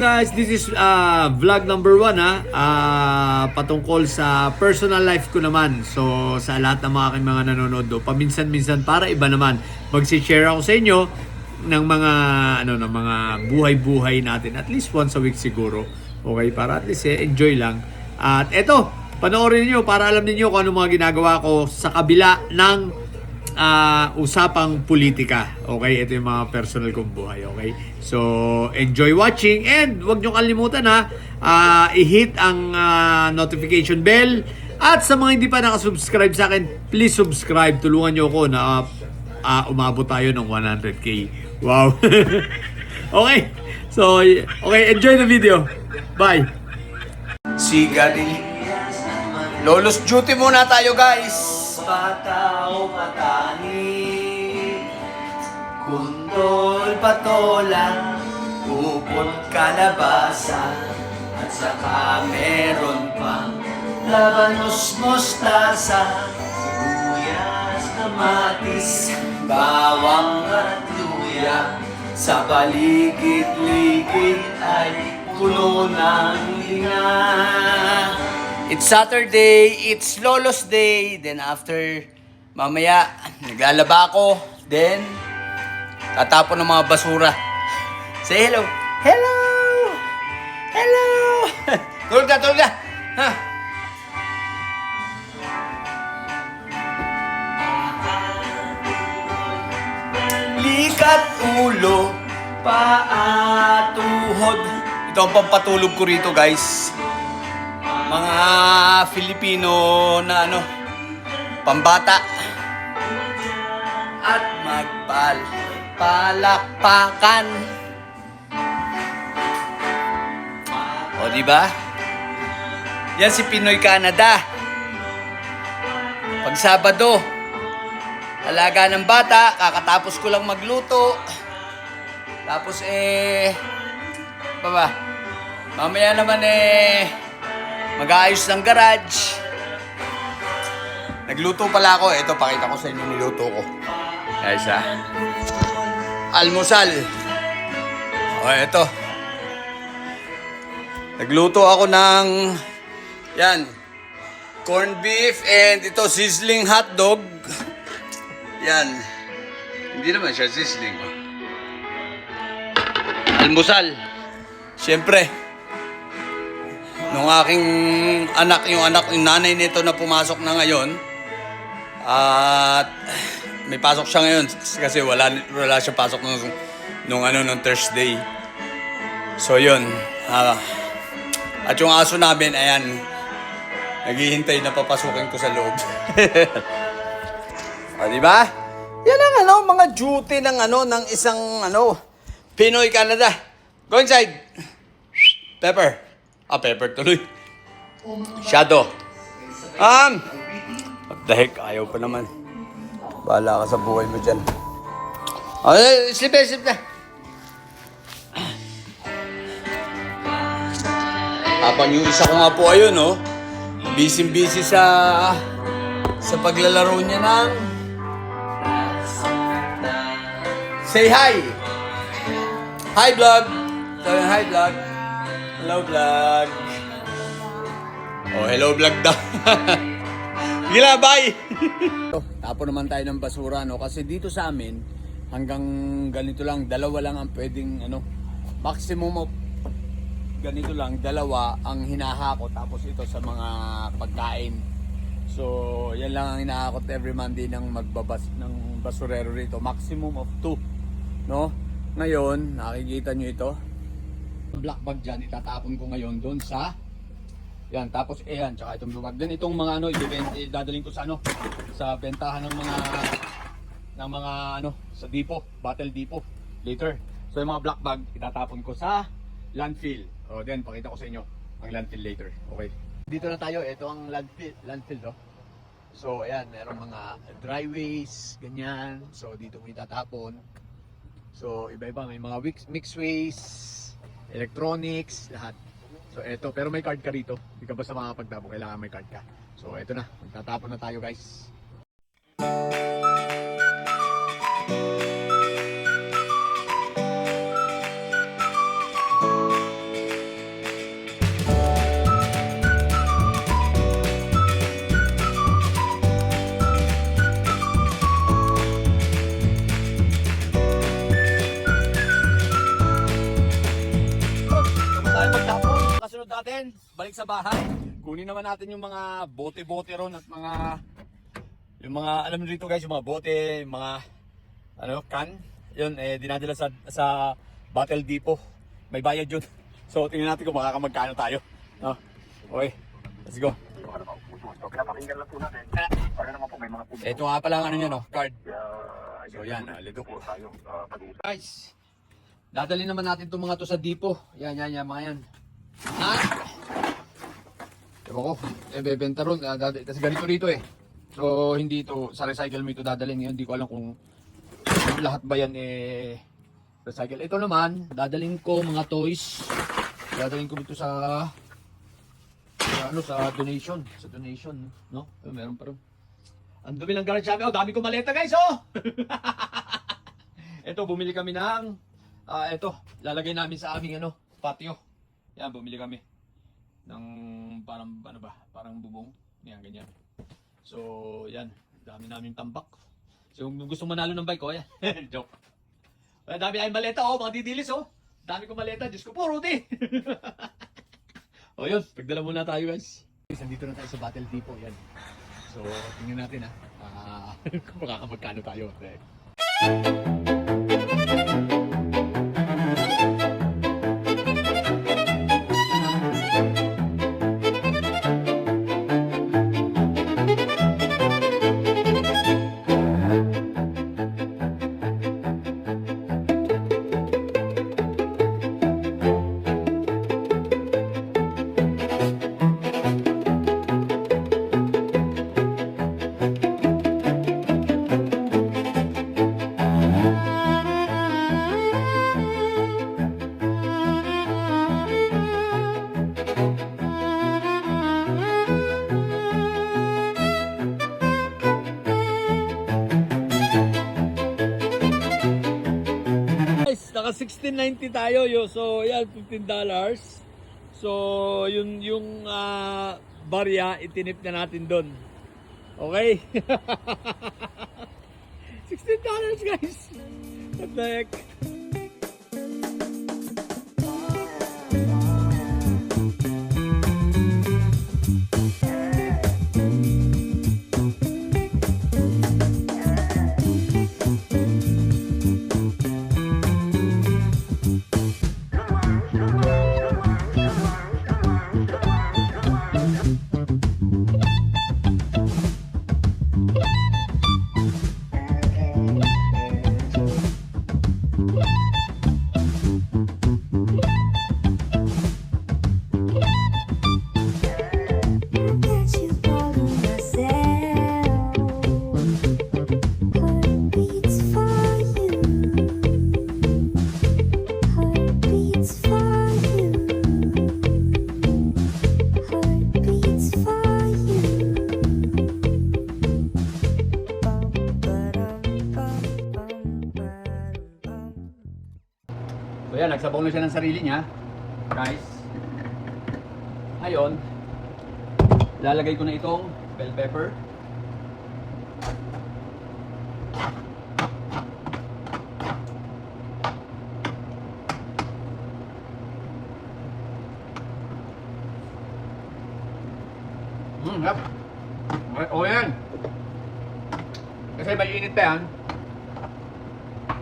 Guys, this is vlog number 1 patungkol sa personal life ko naman. So sa lahat ng mga aking mga nanonood do, paminsan-minsan para iba naman, magsi-share ako sa inyo ng mga ng mga buhay-buhay natin at least once a week siguro. Okay, para at least enjoy lang. At eto, panoorin niyo para alam niyo kung ano mga ginagawa ko sa kabila ng usapang politika. Okay, ito yung mga personal kong buhay. Okay, so enjoy watching and wag nyo kalimutan i-hit ang notification bell, at sa mga hindi pa nakasubscribe sa akin, please subscribe. Tulungan nyo ako na umabot tayo ng 100k. Wow. Okay, so okay, enjoy the video. Bye. Siga din. Lolos duty muna tayo, guys. Patao patani, kundol patola, upot kalabasa, at saka meron pang labanos mostasa, sibuyas, kamatis, bawang at luya. Sa paligid-ligid ay puno ng linga. It's Saturday, it's Lolo's Day. Then after, mamaya, naglalaba ako. Then, tatapon ng mga basura. Say hello. Hello! Hello! Tulog ka, tulog ka. Ha? Likat ulo, paa, tuhod. Ito ang pampatulog ko rito, guys. Mga Filipino na pambata. At palakpakan. O, di ba? Yan si Pinoy Canada. Pag Sabado, alaga ng bata, kakatapos ko lang magluto. Tapos mamaya naman mag-aayos ng garage. Nagluto pala ako. Ito, pakita ko sa inyo niluto ko. Guys, almusal. O, ito. Nagluto ako ng corned beef and ito, sizzling hotdog. Yan. Hindi naman siya sizzling. Almusal. Siyempre, nung aking yung nanay nito na pumasok na ngayon, at may pasok siya ngayon kasi wala siya pasok nung Thursday. So yun, at yung aso namin, ayan, naghihintay na papasukin ko sa loob. O, di ba? Yan ang mga duty ng ng isang Pinoy Canada. Go inside. Pepper. Pepper tuloy. Shadow. What the heck? Ayaw pa naman. Bahala ka sa buhay mo dyan. Slip na. Yung isa ko nga po ayun, busy sa paglalaro niya ng say hi. Hi, vlog. Sabi, hi, vlog. Hello, vlog. Oh, hello, vlog daw. Gila, bye! Tapo naman tayo ng basura, kasi dito sa amin, hanggang ganito lang, dalawa lang ang pwedeng, maximum of ganito lang, dalawa ang hinahakot, tapos ito sa mga pagkain. So, yan lang ang hinahakot every Monday ng magbabas ng basurero rito. Maximum of 2, Ngayon, nakikita nyo ito. Black bag dyan, itatapon ko ngayon doon sa tapos tsaka itong blue bag. Then itong mga idadaling ko sa sa bentahan ng mga sa depot, battle depot later. So yung mga black bag itatapon ko sa landfill. Then pakita ko sa inyo ang landfill later. Okay. Dito na tayo, ito ang landfill. So ayan, merong mga dry waste, ganyan. So dito mo itatapon. So iba-iba, may mga mixed waste, electronics, lahat. So eto, pero may card ka rito. Hindi ka basta makapagtapon, kailangan may card ka. So eto na, magtatapon na tayo, guys. natin, balik sa bahay. Kunin naman natin yung mga bote-bote ron at yung mga, alam niyo dito guys, yung mga bote, yung mga, can. Yun, dinadala sa Battle Depot. May bayad yun. So, tingnan natin kung makakamagkano tayo. No? Okay, let's go. Ito nga pala ang ano nyo, no? Card. So, yan, lidok. Guys, dadali naman natin itong mga to sa depot. Yan, mga yan. Ewan ko, bebenta ron. Kasi ganito rito eh. So, hindi ito, sa recycle mo ito dadalhin. Ngayon, hindi ko alam kung lahat ba yan recycle. Ito naman, dadalhin ko mga toys. Dadalhin ko ito sa donation. Sa donation, no? Meron pa rin. Ang dumi ng garage namin. Dami ko maleta guys, oh! Ito, bumili kami ng ito, lalagay namin sa aming patio. Yan, bumili kami ng parang bubong. Yan, ganyan. So, yan, dami namin tambak. So, kung gusto manalo ng bike, yan. Joke. Dami ay maleta, mga didilis, Dami ko maleta, Diyos ko po, Rudy. Yun, pagdala muna tayo, guys. Nandito na tayo sa Battle Depot, yan. So, tingnan natin, kung makakamagkano tayo. Naka 16.90 tayo so yan $15. So yung barya itinip na natin doon. Okay? $16 guys. What the heck? So yan, nagsabaw na siya ng sarili niya. Guys. Ngayon, lalagay ko na itong bell pepper. Yep. O yan. Kasi may init pa yan.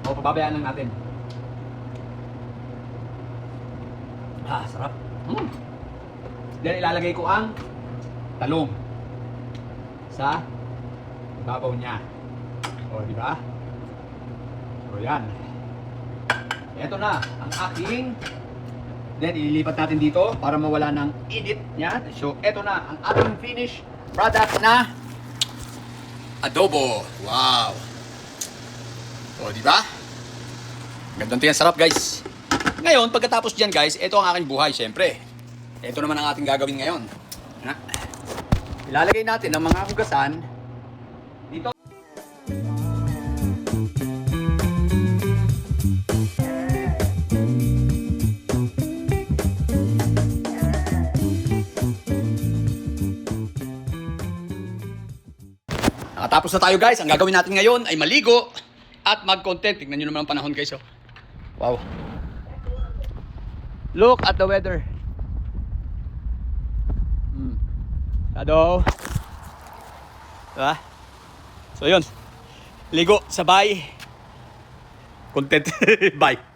O, pababayaan lang natin. Sarap. Then ilalagay ko ang talong sa ibabaw niya. O, di ba? So, yan. Ito na ang aking. Then ililipat natin dito para mawala ng init niya. So, ito na ang ating finished product na adobo. Wow. O, di ba? Gandang tingnan, sarap guys. Ngayon, pagkatapos dyan guys, ito ang aking buhay, syempre. Ito naman ang ating gagawin ngayon. Ilalagay natin ang mga hugasan dito. Nakatapos na tayo guys. Ang gagawin natin ngayon ay maligo at mag-content. Tignan nyo naman ang panahon guys. Wow. Look at the weather. Shadow. Diba? So yun. Ligo, sabay. Content. Bye.